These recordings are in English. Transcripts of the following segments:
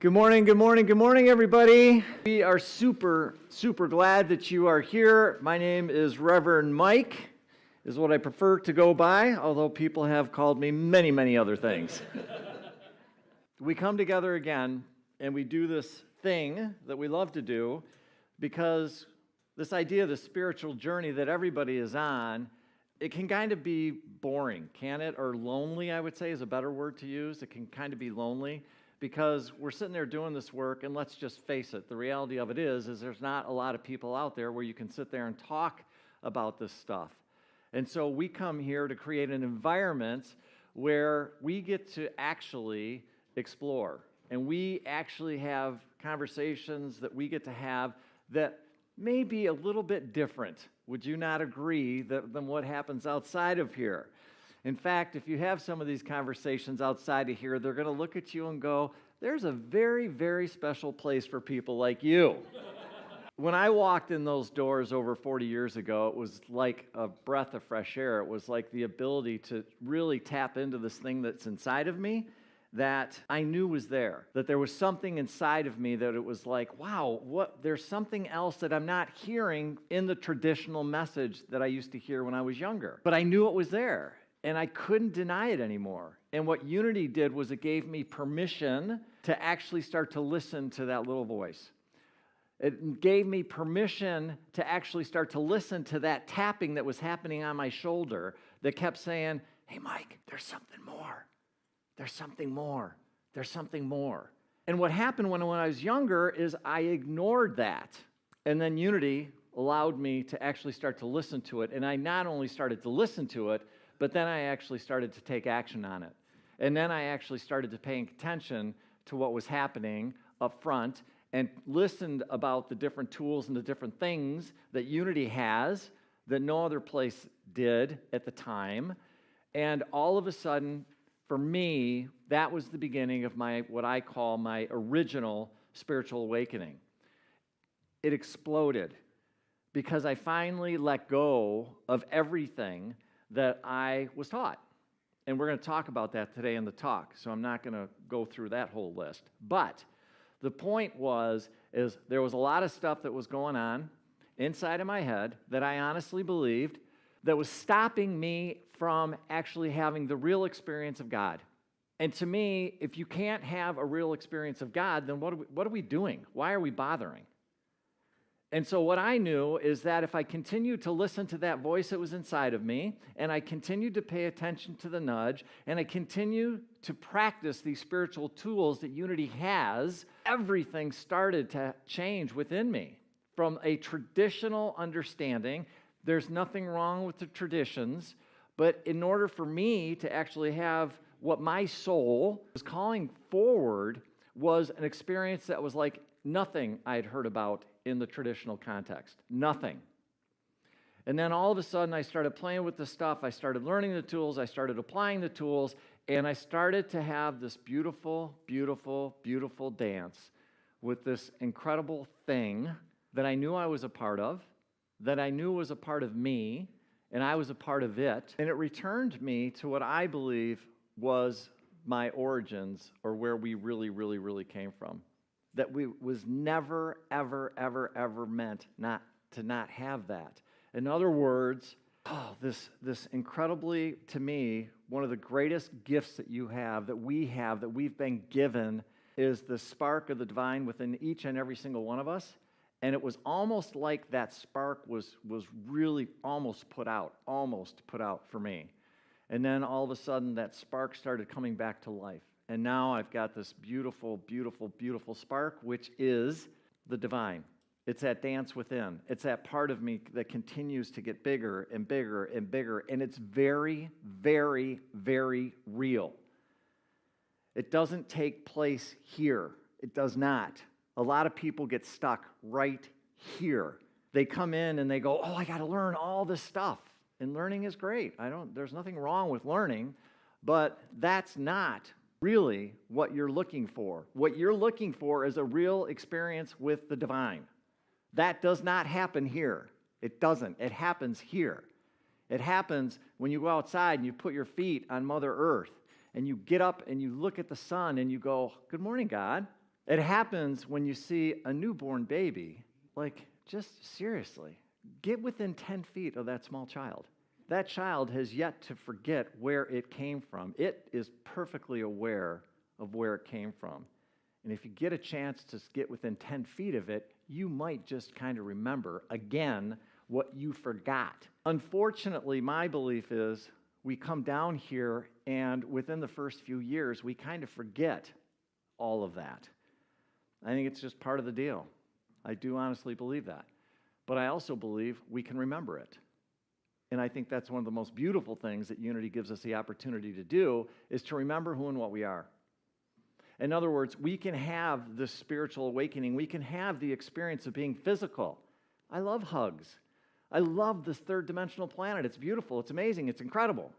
Good morning, good morning, good morning, everybody. We are super glad that you are here. My name is Reverend Mike, is what I prefer to go by, although people have called me many other things. We come together again, and we do this thing that we love to do because this idea of the spiritual journey that everybody is on, it can kind of be boring, can it? Or lonely, I would say, is a better word to use. It can kind of be lonely. Because we're sitting there doing this work, and let's just face it, the reality of it is there's not a lot of people out there where you can sit there and talk about this stuff. And so we come here to create an environment where we get to actually explore, and we actually have conversations that we get to have that may be a little bit different. Would you not agree than what happens outside of here? In fact, if you have some of these conversations outside of here, they're going to look at you and go, there's a very special place for people like you. When I walked in those doors over 40 years ago, it was like a breath of fresh air. It was like the ability to really tap into this thing that's inside of me that I knew was there, that there was something inside of me that it was like, wow, there's something else that I'm not hearing in the traditional message that I used to hear when I was younger. But I knew it was there. And I couldn't deny it anymore. And what Unity did was it gave me permission to actually start to listen to that little voice. It gave me permission to actually start to listen to that tapping that was happening on my shoulder that kept saying, hey, Mike, there's something more. There's something more. There's something more. And what happened when I was younger is I ignored that. And then Unity allowed me to actually start to listen to it. And I not only started to listen to it, but then I actually started to take action on it. And then I actually started to pay attention to what was happening up front and listened about the different tools and the different things that Unity has that no other place did at the time. And all of a sudden, for me, that was the beginning of what I call my original spiritual awakening. It exploded because I finally let go of everything that I was taught. And we're going to talk about that today in the talk, so I'm not going to go through that whole list. But the point is there was a lot of stuff that was going on inside of my head that I honestly believed that was stopping me from actually having the real experience of God. And to me, if you can't have a real experience of God, then what are we doing? Why are we bothering? And so what I knew is that if I continued to listen to that voice that was inside of me, and I continued to pay attention to the nudge, and I continued to practice these spiritual tools that Unity has, everything started to change within me. From a traditional understanding, there's nothing wrong with the traditions, but in order for me to actually have what my soul was calling forward was an experience that was like nothing I'd heard about in the traditional context. Nothing. And then all of a sudden, I started playing with the stuff. I started learning the tools. I started applying the tools. And I started to have this beautiful dance with this incredible thing that I knew I was a part of, that I knew was a part of me, and I was a part of it. And it returned me to what I believe was my origins, or where we really came from. That we was never, ever meant not to have that. In other words, this incredibly, to me, one of the greatest gifts that you have, that we've been given, is the spark of the divine within each and every single one of us. And it was almost like that spark was really almost put out for me. And then all of a sudden, that spark started coming back to life. And now I've got this beautiful spark, which is the divine. It's that dance within. It's that part of me that continues to get bigger and bigger. And it's very real. It doesn't take place here. It does not. A lot of people get stuck right here. They come in and they go, I got to learn all this stuff. And learning is great. There's nothing wrong with learning, but that's not really what you're looking for. What you're looking for is a real experience with the divine. That does not happen here. It doesn't. It happens here. It happens when you go outside and you put your feet on Mother Earth and you get up and you look at the sun and you go, good morning, God. It happens when you see a newborn baby, like, just seriously, get within 10 feet of that small child. That child has yet to forget where it came from. It is perfectly aware of where it came from. And if you get a chance to get within 10 feet of it, you might just kind of remember again what you forgot. Unfortunately, my belief is we come down here and within the first few years, we kind of forget all of that. I think it's just part of the deal. I do honestly believe that. But I also believe we can remember it. And I think that's one of the most beautiful things that Unity gives us the opportunity to do is to remember who and what we are. In other words, we can have this spiritual awakening. We can have the experience of being physical. I love hugs. I love this third dimensional planet. It's beautiful. It's amazing. It's incredible.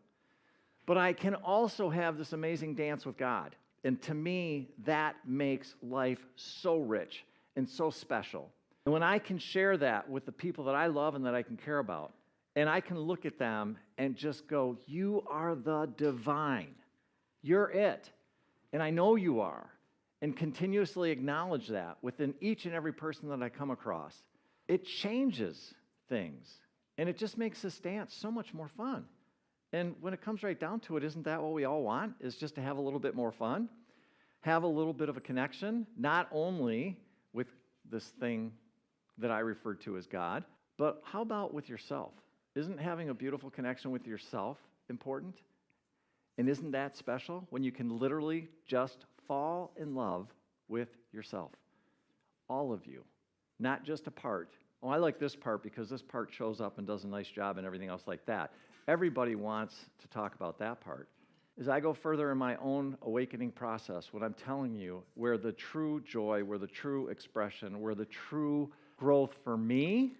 But I can also have this amazing dance with God. And to me, that makes life so rich and so special. And when I can share that with the people that I love and that I can care about, and I can look at them and just go, you are the divine. You're it. And I know you are. And continuously acknowledge that within each and every person that I come across. It changes things. And it just makes this dance so much more fun. And when it comes right down to it, isn't that what we all want? Is just to have a little bit more fun? Have a little bit of a connection, not only with this thing that I refer to as God, but how about with yourself? Isn't having a beautiful connection with yourself important? And isn't that special when you can literally just fall in love with yourself? All of you, not just a part. Oh, I like this part because this part shows up and does a nice job and everything else like that. Everybody wants to talk about that part. As I go further in my own awakening process, what I'm telling you, where the true joy, where the true expression, where the true growth for me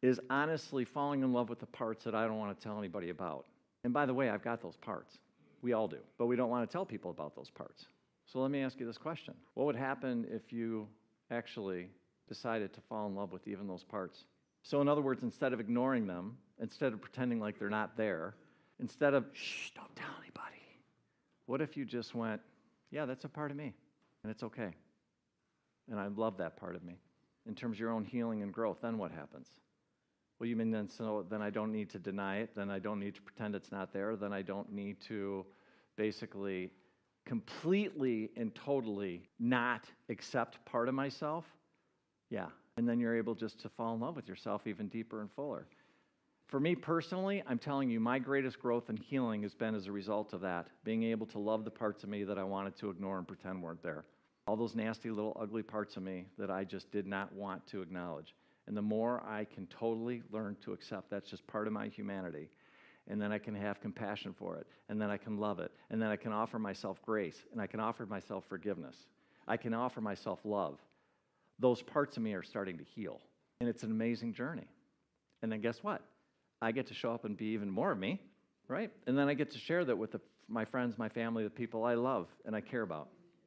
is honestly falling in love with the parts that I don't want to tell anybody about. And by the way, I've got those parts. We all do. But we don't want to tell people about those parts. So let me ask you this question. What would happen if you actually decided to fall in love with even those parts? So in other words, instead of ignoring them, instead of pretending like they're not there, instead of, shh, don't tell anybody, what if you just went, yeah, that's a part of me, and it's okay. And I love that part of me. In terms of your own healing and growth, then what happens? Well, you mean then I don't need to deny it, then I don't need to pretend it's not there, then I don't need to basically completely and totally not accept part of myself? Yeah, and then you're able just to fall in love with yourself even deeper and fuller. For me personally, I'm telling you, my greatest growth and healing has been as a result of that, being able to love the parts of me that I wanted to ignore and pretend weren't there. All those nasty little ugly parts of me that I just did not want to acknowledge. And the more I can totally learn to accept that's just part of my humanity, and then I can have compassion for it, and then I can love it, and then I can offer myself grace, and I can offer myself forgiveness. I can offer myself love. Those parts of me are starting to heal, and it's an amazing journey. And then guess what? I get to show up and be even more of me, right? And then I get to share that with my friends, my family, the people I love and I care about.